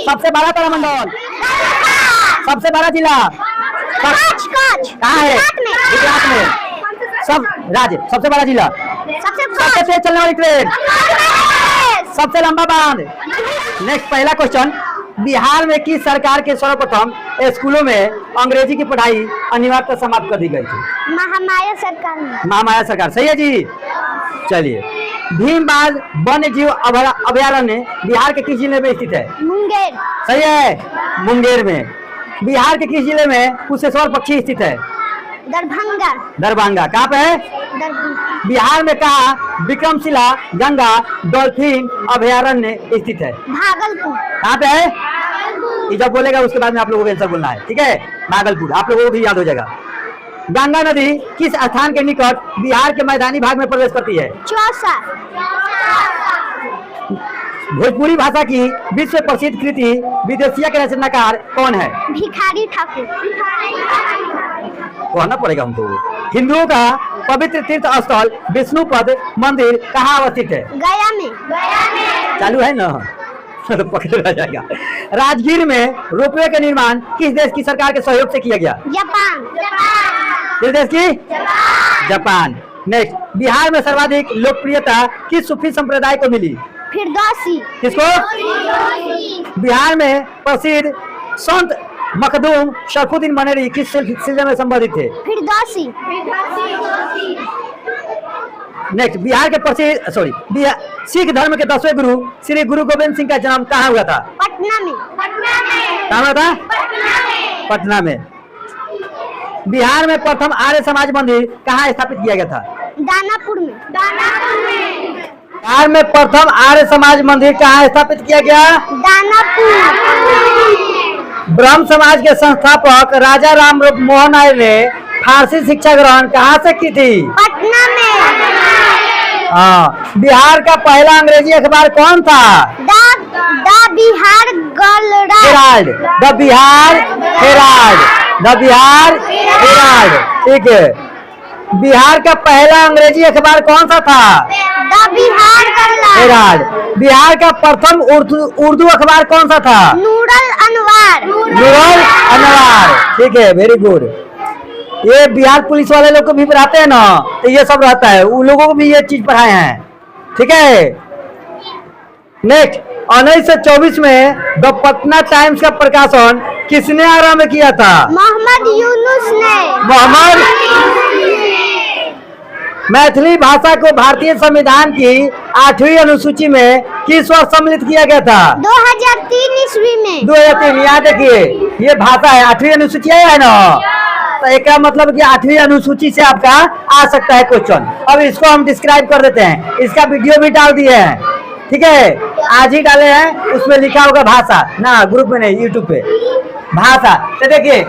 सबसे बड़ा तारामंडल, सबसे बड़ा जिला कहाँ है? गुजरात में। सब राज्य, सबसे बड़ा जिला, सबसे तेज चलने वाली ट्रेन, सबसे लंबा बांध। नेक्स्ट पहला क्वेश्चन, बिहार में किस सरकार के सर्वप्रथम स्कूलों में अंग्रेजी की पढ़ाई अनिवार्य समाप्त कर दी गई थी? महामाया सरकार में। महामाया सरकार, सही है जी। चलिए, भीमबाग वन्य जीव अभयारण्य बिहार के किस जिले में स्थित है? मुंगेर। सही है, मुंगेर में। बिहार के किस जिले में कुशेश्वर पक्षी स्थित है? दरभंगा। दरभंगा, कहाँ पे है? दरभंगा। बिहार में कहाँ विक्रमशिला गंगा डॉल्फिन अभयारण्य स्थित है? भागलपुर। कहाँ पे है? ये जब बोलेगा उसके बाद में आप लोगों को आंसर बोलना है, ठीक है? भागलपुर, आप लोगों को भी याद हो जाएगा। गंगा नदी किस स्थान के निकट बिहार के मैदानी भाग में प्रवेश करती है? चौसा। भोजपुरी भाषा की विश्व प्रसिद्ध कृति विदेशिया के रचनाकार कौन है? भिखारी ठाकुर। कहना पड़ेगा हमको। हिंदुओं का पवित्र तीर्थ स्थल विष्णुपद मंदिर कहाँ अवस्थित है? गया में। चालू है ना तो पकड़ आ जाएगा। राजगीर में रोपवे का निर्माण किस देश की सरकार के सहयोग से किया गया? जापान। किस देश की? जापान। नेक्स्ट, बिहार में सर्वाधिक लोकप्रियता किस सूफी संप्रदाय को मिली? फिरदौसी। किसको? बिहार में प्रसिद्ध संत मखदूम शरफुद्दीन मनेरी किस सिलसिले में संबंधित थे? फिरदौसी। नेक्स्ट, बिहार के प्रसिद्ध सिख धर्म के 10वें गुरु श्री गुरु गोविंद सिंह का जन्म कहाँ हुआ था? पटना में। कहाँ हुआ था? पटना में। बिहार में प्रथम आर्य समाज मंदिर कहाँ स्थापित किया गया था? दानापुर में। बिहार में प्रथम आर्य समाज मंदिर कहाँ स्थापित किया गया? दानापुर। ब्रह्म समाज के संस्थापक राजा राम मोहन राय ने फारसी शिक्षा ग्रहण कहाँ से की थी? पटना में। हाँ। बिहार का पहला अंग्रेजी अखबार कौन था? The Bihar Herald. The Bihar Herald. The Bihar Herald, ठीक है। बिहार का पहला अंग्रेजी अखबार कौन सा था? The Bihar Herald. बिहार का प्रथम उर्दू अखबार कौन सा था? नूरल अनवार। नूरल अनवार, ठीक है, वेरी गुड। ये बिहार पुलिस वाले लोग को भी पढ़ाते हैं ना, तो ये सब रहता है, उन लोगों को भी ये चीज पढ़ाए हैं, ठीक है। नेक्स्ट, 1924 में द पटना टाइम्स का प्रकाशन किसने आरंभ किया था? मोहम्मद यूनुस ने। मैथिली भाषा को भारतीय संविधान की 8वीं अनुसूची में किस वर्ष सम्मिलित किया गया था? 2003 ईस्वी में। 2003। यहाँ देखिए, ये भाषा है, 8वीं अनुसूची है ना, तो एक मतलब कि 8वीं अनुसूची से आपका आ सकता है क्वेश्चन। अब इसको हम डिस्क्राइब कर देते हैं, इसका वीडियो भी डाल दिए हैं, ठीक है, आज ही डाले हैं। उसमें लिखा होगा भाषा ना, ग्रुप में नहीं, यूट्यूब पे भाषा। तो देखिए,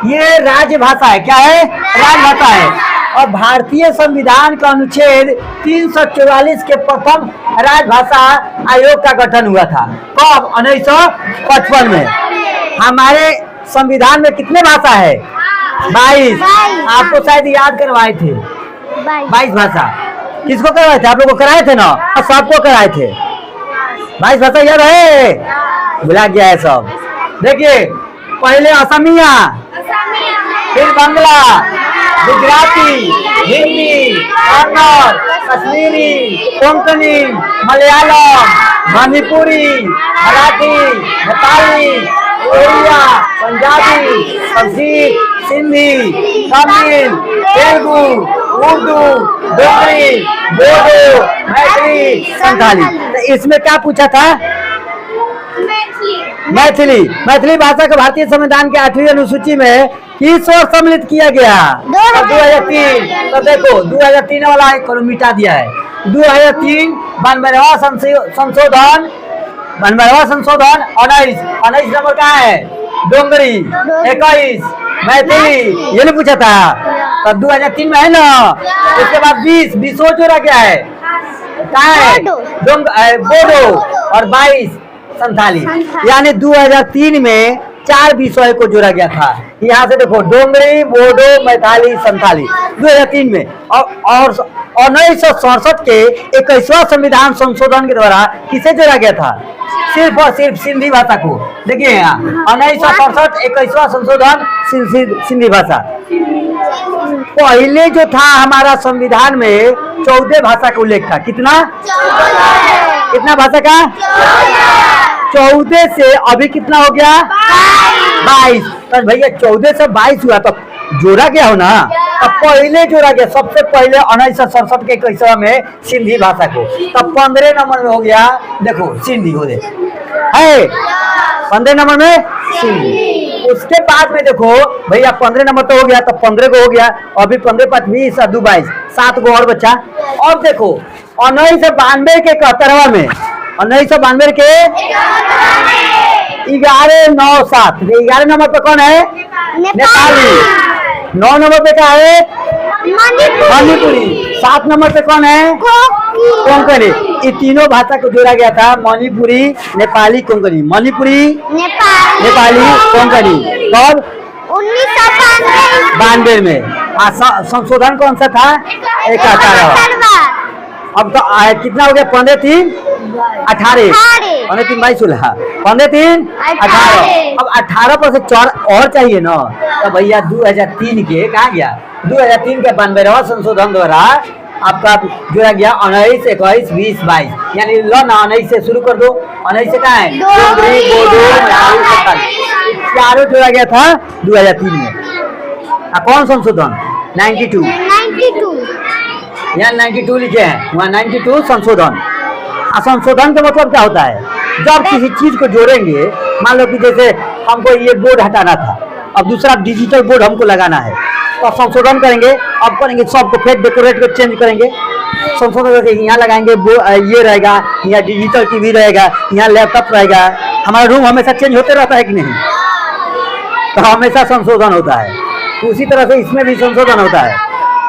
ये राज्य भाषा है। क्या है? राजभाषा है। और भारतीय संविधान का अनुच्छेद 344 के प्रथम राजभाषा आयोग का गठन हुआ था। कब? 1955 में। हमारे संविधान में कितने भाषा है? 22। आपको शायद याद करवाए थे 22 भाषा। किसको करवाए थे? आप लोगों को कराए थे ना, सबको कराए थे। 22 भाषा याद है? भुला गया है सब। देखिए, पहले असमिया, फिर बंगला, गुजराती, हिंदी, कन्नड़, कश्मीरी, कोंकणी, मलयालम, मणिपुरी, मराठी, नेपाली, उड़िया, पंजाबी, संस्कृत, सिंधी, तमिल, तेलुगु, उर्दू, डोगरी, बोडो, मैथिली, संथाली। तो इसमें क्या पूछा था? मैथिली भाषा को भारतीय संविधान के 8वीं अनुसूची में किस वर्ष सम्मिलित किया गया? 2003। तो देखो, 2003 वाला करो मिटा दिया है। 2003 92वां संशोधन 19 नंबर का है। डोंगरी 21, मैथिली, ये नहीं पूछा था। तो 2003 में है ना, उसके बाद 20 जोड़ा क्या है? कहाँ है? बोडो। और 22 संथाली। यानी 2003 में 4 विषय को जोड़ा गया था। यहाँ से देखो डोंगरी, बोडो, मैथिली, संथाली 2003 में और 1967 के 21वां संविधान संशोधन के द्वारा किसे जोड़ा गया था? सिर्फ और सिर्फ सिंधी भाषा को। देखिए यहाँ 1967 21वां संशोधन सिंधी भाषा। पहले जो था हमारा संविधान में 14 भाषा का उल्लेख था। कितना कितना भाषा का? 14 से अभी कितना हो गया? 22। तो भैया 14 से 22 हुआ तो जोड़ा गया हो ना। अब पहले जोड़ा गया सबसे पहले 1967 के 21वां में सिंधी भाषा को। तब 15 नंबर में हो गया, देखो सिंधी हो गए है 15 नंबर में सिंधी। उसके बाद में देखो भैया 15 नंबर तो हो गया, तो 15 को हो गया, अभी 15 5 20 और 2 22 7 को और बच्चा। और देखो 1992 के 71वां में 1992 के 11 9 7 11 नंबर पे कौन है? नेपाली। 9 नंबर पे क्या है? मणिपुरी। 7 नंबर पे कौन है? कोंकणी। ये तीनों भाषा को जोड़ा गया था, मणिपुरी, नेपाली, कोंकणी। मणिपुरी, नेपाली, कोंकणी। कब? 1992 में। संशोधन कौन सा था? 71। अब तो कितना हो गया? 15 3 18 15 3 22 16 15 3 18। अब 18 पर से 4 और चाहिए ना, तो भैया 2003 के कहा गया? 2003 के 92वां संशोधन द्वारा आपका जोड़ा गया 19 21 20 22। यानी लो ना 19 से शुरू कर दो। 19 से कहा है? चारों जोड़ा गया था 2003 में। कौन संशोधन? 92। यहाँ 92 लिखे हैं, वहाँ 92 संशोधन। संशोधन का मतलब क्या होता है? जब किसी चीज को जोड़ेंगे, मान लो कि जैसे हमको ये बोर्ड हटाना था, अब दूसरा डिजिटल बोर्ड हमको लगाना है, तो संशोधन करेंगे। अब करेंगे सबको फिर डेकोरेट कर चेंज करेंगे। संशोधन करके यहाँ लगाएंगे, ये रहेगा, यहाँ डिजिटल टीवी रहेगा, यहाँ लैपटॉप रहेगा। हमारा रूम हमेशा चेंज होते रहता है कि नहीं? तो हमेशा संशोधन होता है। उसी तरह से इसमें भी संशोधन होता है।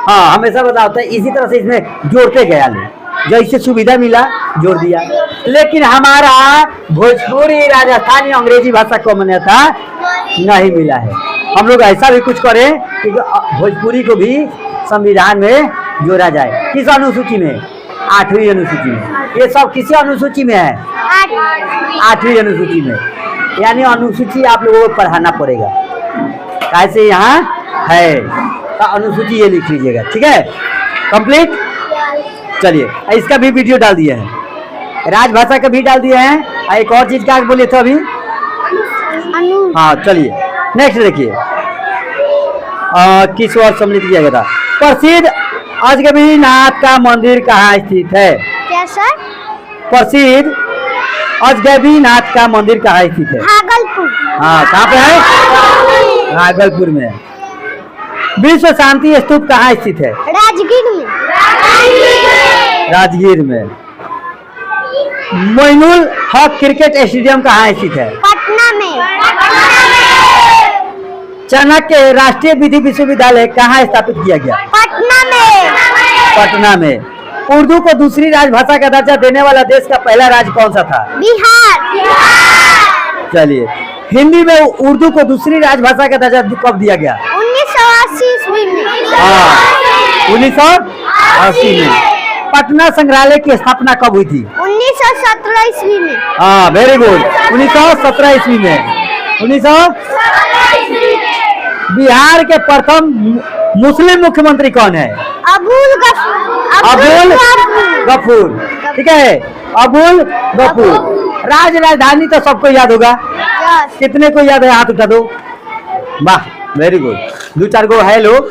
हाँ, हमेशा बताता है। इसी तरह से इसमें जोड़ते गया लोग, जैसे सुविधा मिला जोड़ दिया। लेकिन हमारा भोजपुरी, राजस्थानी, अंग्रेजी भाषा को मान्यता नहीं मिला है। हम लोग ऐसा भी कुछ करें कि भोजपुरी को भी संविधान में जोड़ा जाए। किस अनुसूची में? 8वीं अनुसूची में। ये सब किसी अनुसूची में है? 8वीं अनुसूची में। यानी अनुसूची आप लोगों को पढ़ाना पड़ेगा। कैसे यहाँ है तो अनुसूची ये लिख लीजिएगा, ठीक है? कंप्लीट। चलिए, इसका भी वीडियो डाल दिए हैं, राजभाषा का भी डाल दिए हैं। एक और चीज का बोले थे अभी। हाँ, चलिए नेक्स्ट देखिए। किस वर्ष सम्मिलित किया गया था? प्रसिद्ध अजगबीनाथ का मंदिर कहाँ स्थित है? क्या सर? प्रसिद्ध अजगबीनाथ का मंदिर कहाँ स्थित है? भागलपुर। हाँ, कहाँ पे है? भागलपुर में। विश्व शांति स्तूप कहाँ स्थित है? राजगीर में। राजगीर में। मोइनुल हक क्रिकेट स्टेडियम कहाँ स्थित है? पटना में। चाणक्य राष्ट्रीय विधि विश्वविद्यालय कहाँ स्थापित किया गया? पटना में। पटना में। उर्दू को दूसरी राजभाषा का दर्जा देने वाला देश का पहला राज्य कौन सा था? बिहार। चलिए, हिंदी में उर्दू को दूसरी राजभाषा का दर्जा कब दिया गया? 1980 ईस्वी में। हाँ, 1980 में। पटना संग्रहालय की स्थापना कब हुई थी? 1917 ईस्वी में। हाँ, वेरी गुड। 1917 ईस्वी में। 1917 बिहार के प्रथम मुस्लिम मुख्यमंत्री कौन है? अबुल गफूर। अबुल गफूर, ठीक है? अबुल गफूर। राजधानी तो सबको याद होगा। कितने को याद है? हाथ उठा दो। वाह, वेरी गुड। 2-4 गो है लोग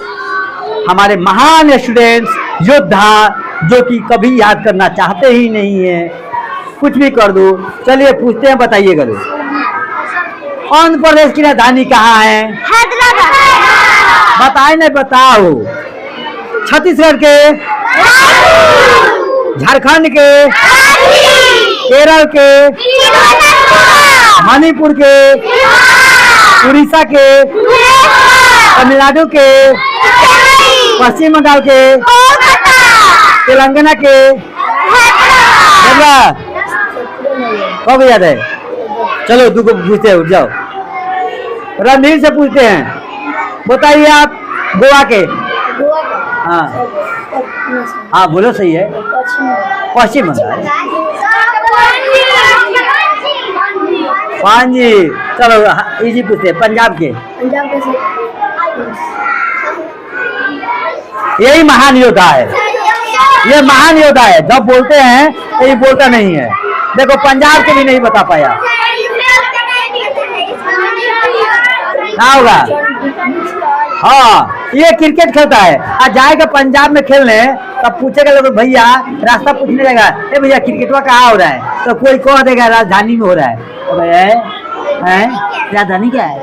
हमारे महान स्टूडेंट्स, योद्धा, जो कि कभी याद करना चाहते ही नहीं है। कुछ भी कर दो। चलिए पूछते हैं, बताइएगा लोग। आंध्र प्रदेश की राजधानी कहाँ है? हैदराबाद। बताए नहीं, बताओ। छत्तीसगढ़ के? झारखंड के? केरल के? मणिपुर के? उड़ीसा के? तमिलनाडु के? पश्चिम बंगाल के? तेलंगाना के? कब याद है? चलो 2 को पूछते हैं, उठ जाओ। रणधीर से पूछते हैं, बताइए आप गोवा के। हाँ हाँ बोलो, सही है। पश्चिम बंगाल। पांजी। चलो इजी पूछते हैं, पंजाब के। यही महान योद्धा है, ये महान योद्धा है, जब बोलते हैं तो ये बोलता नहीं है। देखो पंजाब के भी नहीं बता पाया, क्या होगा? हाँ ये क्रिकेट खेलता है, आज जाएगा पंजाब में खेलने, तब पूछेगा लोग भैया, रास्ता पूछने लगा, ए भैया क्रिकेटवा कहाँ हो रहा है, तो कोई कह देगा राजधानी में हो रहा है। तो भैया राजधानी क्या है?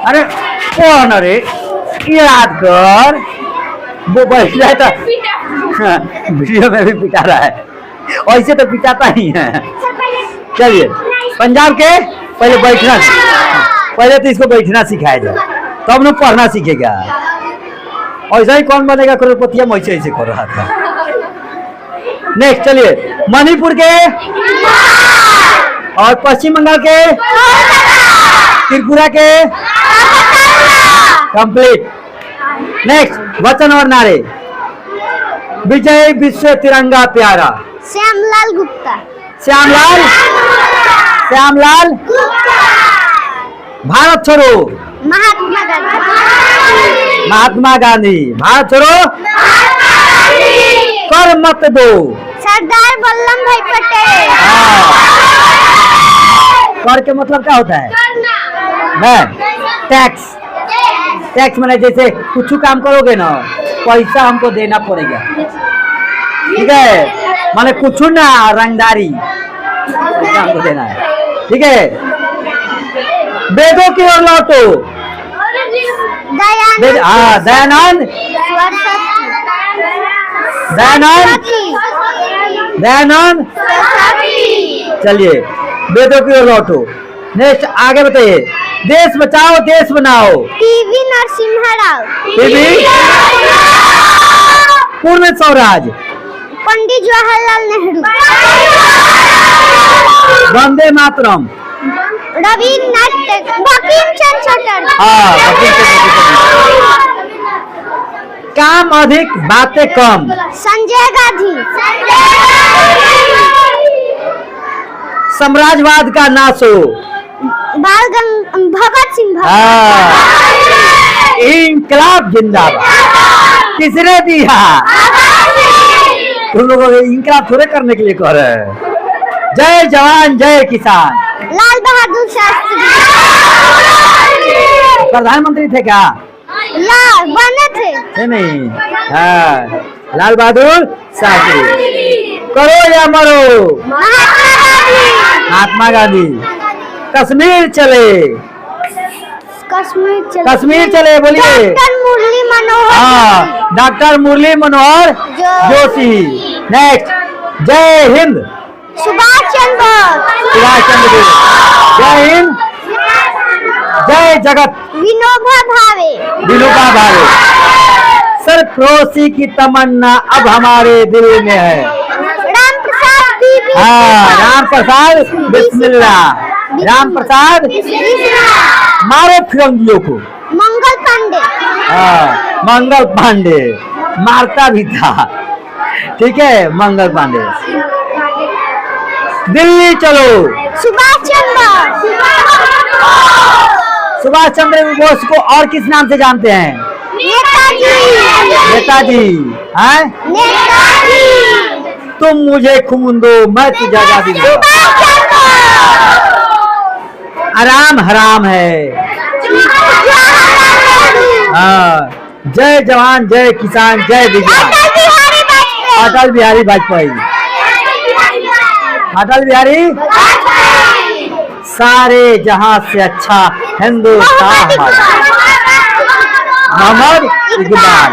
अरे कौन? अरे याद कर, वो बैठ जाए तो वीडियो में भी पिटा रहा है, ऐसे तो पिटाता ही है। चलिए पंजाब के, पहले बैठना, पहले तो इसको बैठना सिखाया जाए, तब न पढ़ना सीखेगा। ऐसा ही कौन बनेगा करोड़पति, हम ऐसे ऐसे कर रहा था। नेक्स्ट चलिए, मणिपुर के और पश्चिम बंगाल के, त्रिपुरा के, कंप्लीट। नेक्स्ट वचन और नारे। विजय विश्व तिरंगा प्यारा। श्यामलाल गुप्ता। श्यामलाल, श्यामलाल। भारत छोड़ो। महात्मा गांधी। महात्मा गांधी। भारत छोड़ो। कर मत दो। सरदार वल्लभ भाई पटेल। कर के मतलब क्या होता है? टैक्स। टैक्स मैंने जैसे कुछ काम करोगे ना, पैसा हमको देना पड़ेगा, ठीक है? माने कुछ ना, रंगदारी पैसा हमको देना है, ठीक है? वेदों की ओर लौटो। दयानंद। दयानंद। दयानंद। चलिए वेदों की ओर लौटो। नेक्स्ट आगे बताइए, देश बचाओ देश बनाओ। पीवी नरसिम्हा राव। पीवी। पूर्ण स्वराज। पंडित जवाहरलाल नेहरू। वंदे मातरम। रविन्द्रनाथ टैगोर। बंकिम चंद्र चटर्जी। काम अधिक बातें कम। संजय गांधी। साम्राज्यवाद का नाश हो। भगत सिंह। इंकलाब जिंदाबाद। किसने दिया? तुम लोगों को इंकलाब थोड़े करने के लिए कह रहे हैं। जय जवान जय किसान। लाल बहादुर शास्त्री। प्रधानमंत्री थे क्या? या बने थे। नहीं, हाँ लाल बहादुर शास्त्री। करो या मरो। महात्मा गांधी। कश्मीर चले। कश्मीर चले बोलिए। डॉक्टर मुरली मनोहर। हाँ डॉक्टर मुरली मनोहर जोशी। नेक्स्ट जय हिंद। सुभाष चंद्र बोस। सुभाष चंद्र बोस। जय हिंद। जय जगत। विनोबा भावे। विनोबा भावे। सरफरोशी की तमन्ना अब हमारे दिल में है। राम प्रसाद। हाँ राम प्रसाद बिस्मिल्लाह। राम प्रसाद। मारो फिरंगियों को। मंगल पांडे। हाँ मंगल पांडे मारता भी था, ठीक है? मंगल पांडे। दिल्ली चलो। सुभाष चंद्र। सुभाष चंद्र बोस को और किस नाम से जानते हैं? नेताजी। नेताजी। हैं? नेताजी। तुम मुझे खून दो मैं तुझे आजादी दूंगा। आराम हराम है। हाँ जय जवान जय किसान जय विज्ञान। अटल बिहारी वाजपेयी। अटल बिहारी। सारे जहां से अच्छा हिंदुस्तान मोहम्मद इकबाल।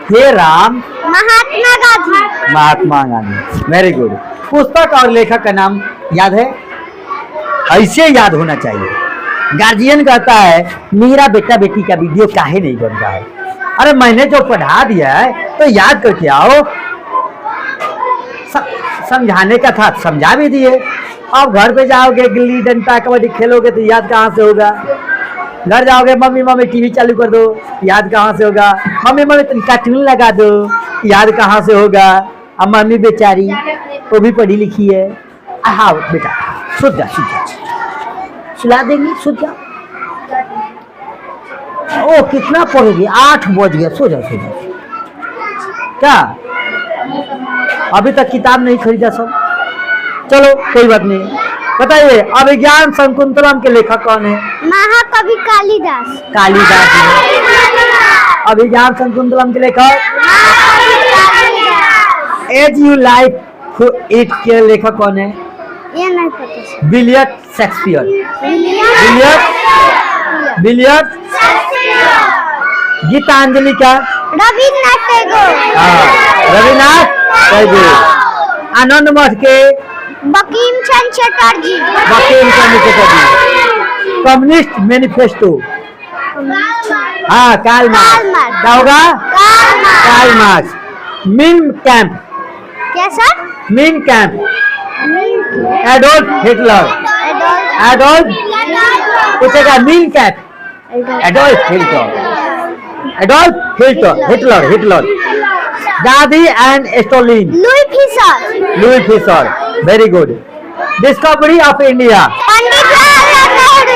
हे राम। महात्मा गांधी। महात्मा गांधी। Very good. पुस्तक और लेखक का नाम याद है? ऐसे याद होना चाहिए। गार्जियन कहता है मेरा बेटा बेटी का वीडियो काहे नहीं बन रहा है? अरे मैंने जो पढ़ा दिया है तो याद करके आओ। समझाने का था, समझा भी दिए। अब घर पे जाओगे गिल्ली डंडा कबड्डी खेलोगे तो याद कहाँ से होगा। घर जाओगे मम्मी मम्मी टीवी चालू कर दो, याद कहाँ से होगा। मम्मी मम्मी तुम कार्टून लगा दो, याद कहाँ से होगा। अब मम्मी बेचारी वो भी पढ़ी लिखी है। हाँ बेटा सुध जा, सुला देंगे, सुध जा। ओ कितना पढ़ोगी, 8 बज गया, सो जा सो जा। क्या अभी तक किताब नहीं खरीदा सब? चलो कोई बात नहीं। बताइए अभिज्ञान शकुंतलम के लेखक कौन है? महाकवि कालिदास। कालिदास है। अभिज्ञान शकुंतलम के लेखक एज यू लाइफ इट के लेखक कौन है? ये नहीं पता। William Shakespeare. विलियम गीतांजलि का रविन्द्रनाथ टैगोर। रविन्द्रनाथ टैगोर। आनंद मठ के बंकिम चंद्र चटर्जी। बंकिम चंद्र चटर्जी। Communist manifesto. हाँ कार्ल मार्क्स। क्या होगा? Karl Marx. Mein Kampf. क्या sir? Mein Kampf. Adolf Hitler. Adolf पूछेगा Mein Kampf. Adolf Hitler. Adolf Hitler. Hitler. Gandhi and Stalin. Louis Fischer. Louis Fischer. Very good. Discovery of India. Pandit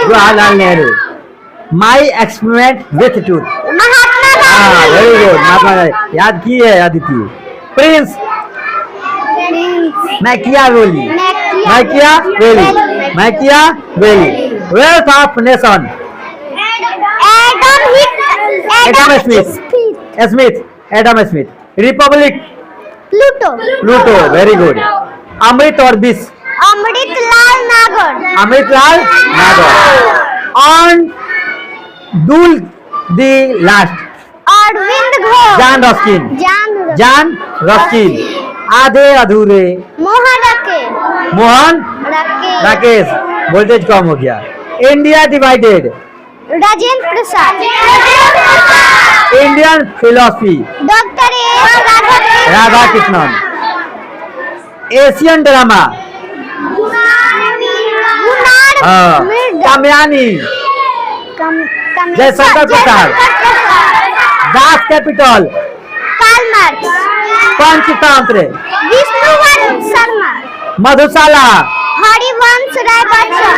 Jawaharlal Nehru. My experiment with truth. Mahatma Gandhi. Very good. Mahatma Gandhi याद की है Aditya. Prince Machiavelli. Wealth of nation. Adam Smith. Republic. Pluto. Very good. Amrit Aur Vish. Amritlal Nagar. Unto the last. Arvind Ghosh. John Ruskin. आधे अधूरे। Mohan Rakesh. Voltage कम हो गया। India divided. Rajendra Prasad. Indian philosophy. Doctor Radha Krishnan. Asian drama. Kamayani. Jaishankar Prasad. Das capital. Karl Marx. Panchatantra. Vishnuvansh Sharma. Madhushala. Harivansh Rai Bachchan.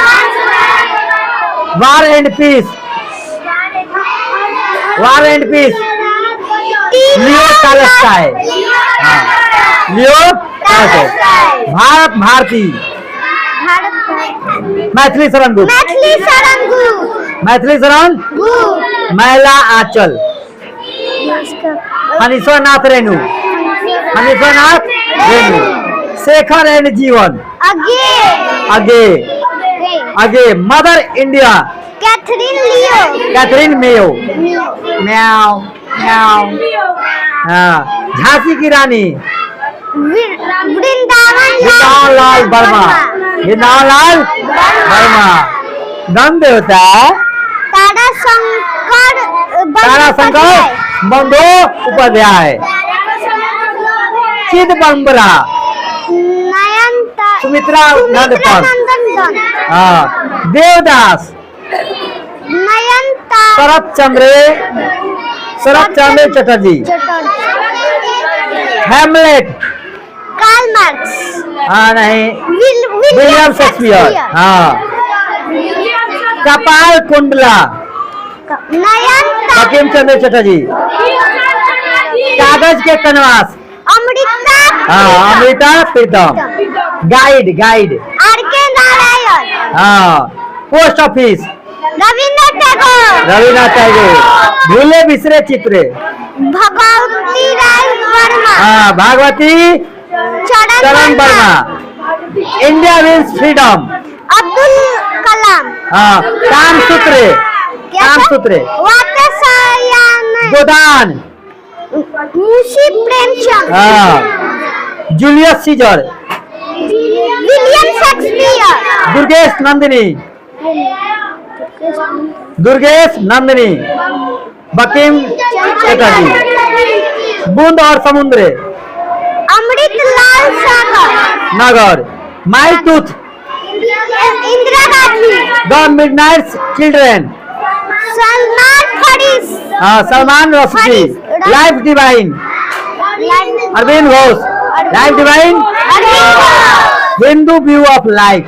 War and peace. Leo Tolstoy. Bharat Bharati. Maithili Sharan Gupt. Maila Anchal. Phanishwarnath Renu. Shekhar and Jeevan. आगे mother India. Katherine Mayo. Jhansi Ki Rani. Vrindavan Lal Verma. Dhan Devta. Tara Shankar Bandopadhyay. Chidambara. Sumitra Nandan. Devdas. Sharat Chandra Chatterjee. हेमलेट। Karl Marx. हाँ नहीं William Shakespeare. हाँ कपाल Kundla. Bankim Chandra Chatterjee. Kagaz Ke canvas. Amrita Pritam. Guide. R K. Narayan. Post office. Rabindranath Tagore. Bhoole Bisre Chitra. Bhagwati Rai Verma. Bhagwati Charan Verma. India wins freedom. Abdul Kalam. Kamasutra. Godan. Munshi Premchand. Julius Caesar. William Shakespeare. Durgesh Nandini. Bankim Chatterjee. Boond Aur Samudra. Amritlal Jawaharlal Nagar. My टूथ, Indira Gandhi, the midnight children, Salman Faris, Salman Rushdie, life divine, Arvind Ghosh, life divine, Hindu view of life,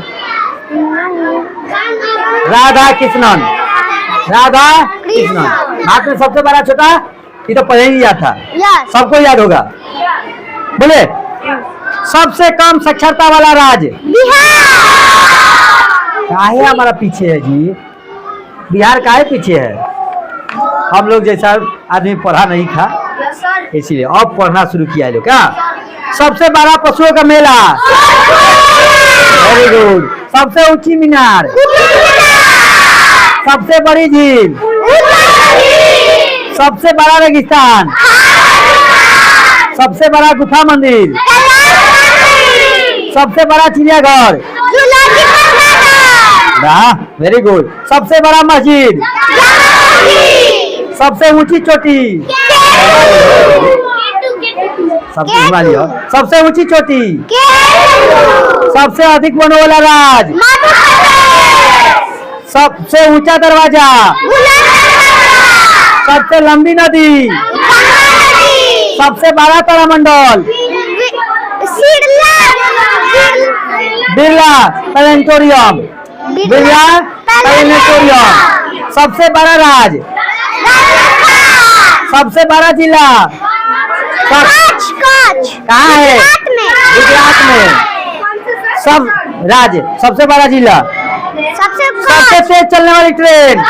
Radha Krishnan, Radha Krishnan. हाथ में सबसे बड़ा छोटा, ये तो पहले ही याद था, यस, सबको याद होगा। बोले सबसे कम साक्षरता वाला राज्य बिहार, काहे हमारा पीछे है जी? बिहार काहे पीछे है? हम लोग जैसा आदमी पढ़ा नहीं था इसीलिए अब पढ़ना शुरू किया जो क्या। सबसे बड़ा पशुओं का मेला, वेरी गुड। सबसे ऊंची मीनार, सबसे बड़ी झील, सबसे बड़ा रेगिस्तान, सबसे बड़ा गुफा मंदिर, सबसे बड़ा चिड़ियाघर, वेरी गुड। सबसे बड़ा मस्जिद, सबसे ऊंची चोटी, सबसे हिमालय, सबसे ऊंची चोटी, सबसे अधिक वनों वाला राज, सबसे ऊंचा दरवाजा, सबसे लंबी नदी, सबसे बड़ा तारामंडल, बिरला प्लानेटोरियम, बिरला प्लानेटोरियम। सबसे बड़ा राज, सबसे बड़ा जिला कहाँ है? गुजरात में। सब राज्य, सबसे बड़ा जिला, सबसे तेज चलने वाली ट्रेन,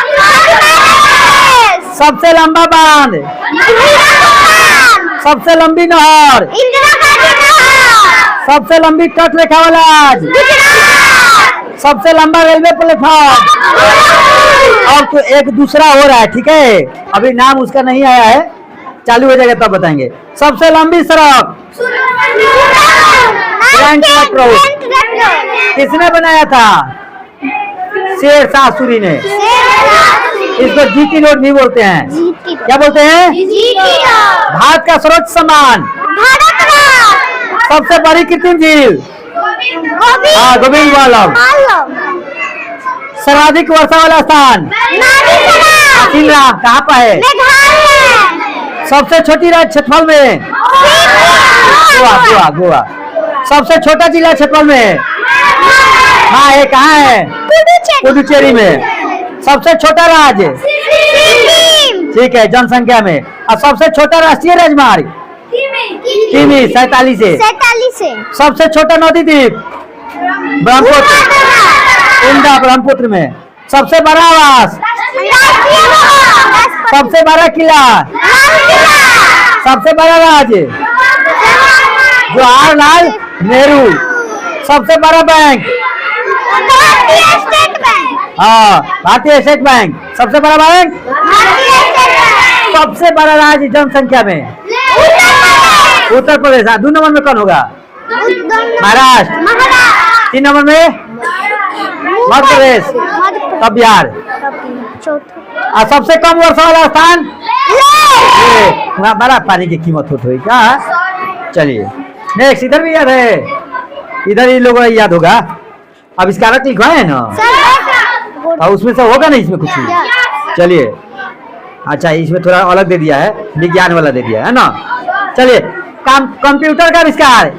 सबसे लंबा बांध, सबसे लंबी नहर, सबसे लंबी तट रेखा वाला राज्य, सबसे लंबा रेलवे प्लेटफॉर्म। और तो एक दूसरा हो रहा है, ठीक है, अभी नाम उसका नहीं आया है, चालू हो जाएगा तब बताएंगे। सबसे लंबी सड़क, ग्रैंड ट्रंक रोड, किसने बनाया था? शेरशाह सूरी ने। इसको जीटी रोड नहीं बोलते हैं, क्या बोलते हैं? भारत का सर्वोच्च सम्मान, सबसे बड़ी कृत्रिम झील, गोविंद वल्लभ। सर्वाधिक वर्षा वाला स्थान, शिमला, कहाँ पर है? सबसे छोटी राज्य क्षेत्रफल में, गोवा, गोवा। सबसे छोटा जिला क्षेत्रफल में, हाँ ये कहाँ है? पुडुचेरी में। सबसे छोटा राज्य, ठीक है, जनसंख्या में। और सबसे छोटा राष्ट्रीय राजमार्ग, किमी 47 से। सबसे छोटा नदी द्वीप, ब्रह्मपुत्र, इंडा ब्रह्मपुत्र में। सबसे बड़ा आवास, सबसे बड़ा किला, सबसे बड़ा राज्य, जवाहरलाल नेहरू। सबसे बड़ा बैंक, हाँ भारतीय स्टेट बैंक। सबसे बड़ा बैंक, सबसे बड़ा राज्य जनसंख्या में, उत्तर प्रदेश। 2 नंबर में कौन होगा? महाराष्ट्र। 3 नंबर में मध्य प्रदेश, तब बिहार। और सबसे कम वर्षा वाला स्थान, बड़ा पानी की कीमत होती है क्या? चलिए नेक्स्ट, इधर भी याद है, इधर ही लोगों को याद होगा। अब इसका अर्थ लिखवाए है ना, और उसमें से होगा नहीं इसमें कुछ भी। चलिए अच्छा, इसमें थोड़ा अलग दे दिया है, विज्ञान वाला दे दिया है ना। चलिए कंप्यूटर का आविष्कार,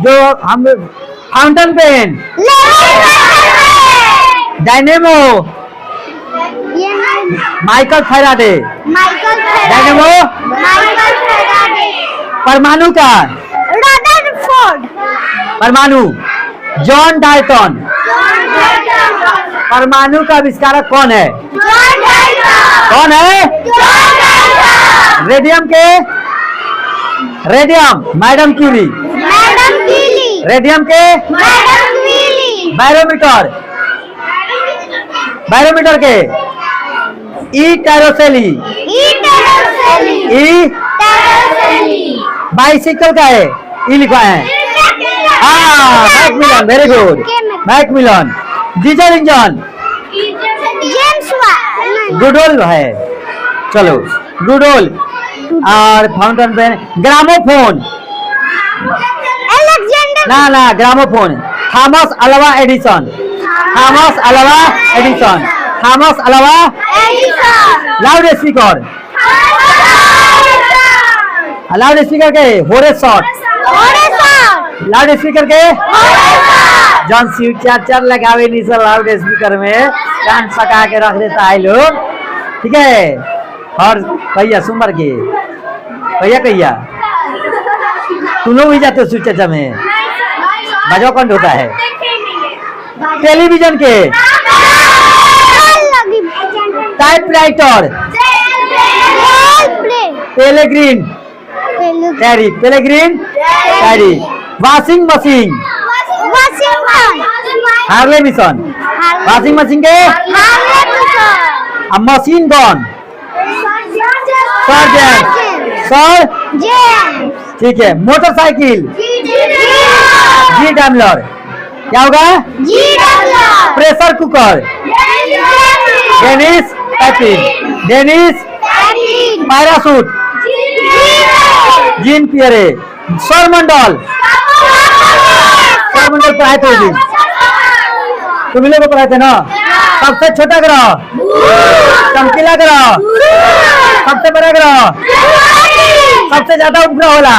जो हम fountain pen, dynamo, Michael Faraday, dynamo. परमाणु का, परमाणु, जॉन डाल्टन। परमाणु का आविष्कारक कौन है? कौन है? रेडियम के, रेडियम मैडम क्यूरी। रेडियम के बैरोमीटर, बैरोमीटर के ई टेरोसेली। ई बाइसिकल का है, ई लिखा है। हाँ Macmillan, very good, Macmillan. Diesel engine, गुडोल है। चलो गुडोल। और फाउंटेन पेन, ग्रामोफोन, अलेक्जेंडर ना ना gramophone. Thomas Alva Edison. Thomas Alva Edison. Thomas Alva. Edison loud speaker. Loud speaker के होरेसॉट। ओरेसन लाउड स्पीकर के ओरेसन जॉन सीट चार लगावे नहीं सर लाउड स्पीकर में कान सका के रख देता है लोग। ठीक है। और भैया सुमर के भैया कहिया तुम लोग भी जाते हो स्विच चाचा में बजाओ कौन होता है टेलीविजन के टाइपराइटर पेलेग्रीन कैरी पेलेग्रीन कैरी वॉशिंग मशीन हार्ले मिशन वॉशिंग मशीन के मशीन गन सर ठीक है मोटरसाइकिल जी डैमलर क्या होगा pressure cooker Denis Papin Denis parachute Jean Pierre सौरमंडल सौरमंडल पढ़ाए थे उस दिन तुम लोग को पढ़ाए थे ना सबसे छोटा ग्रह चमकीला ग्रह सबसे बड़ा ग्रह सबसे ज्यादा उपग्रह होला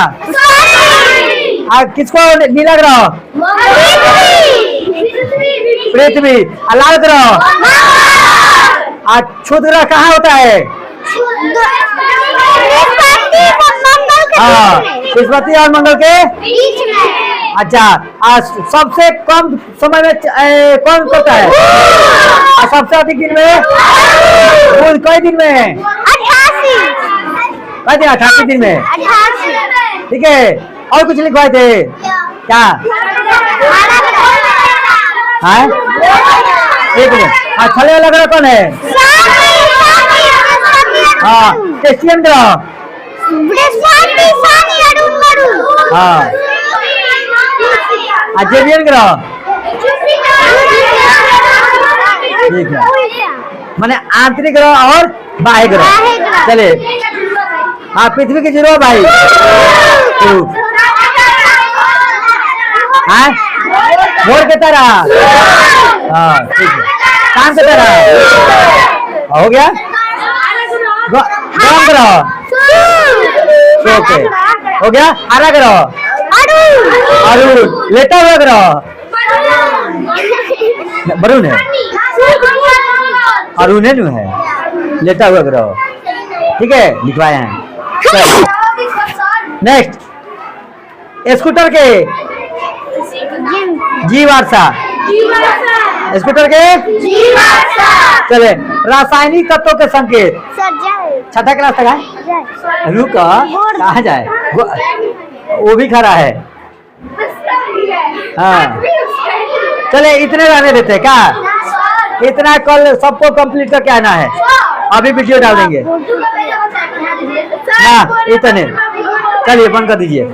किसको नीला ग्रह पृथ्वी लाल ग्रह क्षुद्र ग्रह कहाँ होता है बृहस्पति और मंगल के अच्छा सबसे कम समय में कौन करता है सबसे अधिक दिन में कई दिन में 88 दिन में ठीक है और कुछ लिखवाए थे क्या है एक मिनट छले वाला ग्रह कौन है हाँ क्रिश्चियन ग्रह हाँ जेवियन ग्रह ठीक है माने आंतरिक ग्रह और बाह्य ग्रह चले हाँ पृथ्वी की जीरो भाई भोर के तरह हाँ ठीक है शाम के तरह हो गया गरम ग्रह ओके हो गया हरा ग्रह अरुण लेटा हुआ ग्रह वरुण है अरुण है लेटा हुआ ग्रह ठीक है लिखवाए हैं नेक्स्ट स्कूटर के जी वर्षा स्कूटर के चले रासायनिक तत्वों के संकेत छठा क्लास तक है रुक कहाँ जाए वो भी खड़ा है हाँ चले इतने रहने देते क्या इतना कल सबको कंप्लीट करके आना है अभी वीडियो डाल देंगे हाँ इतने चलिए बंद कर दीजिए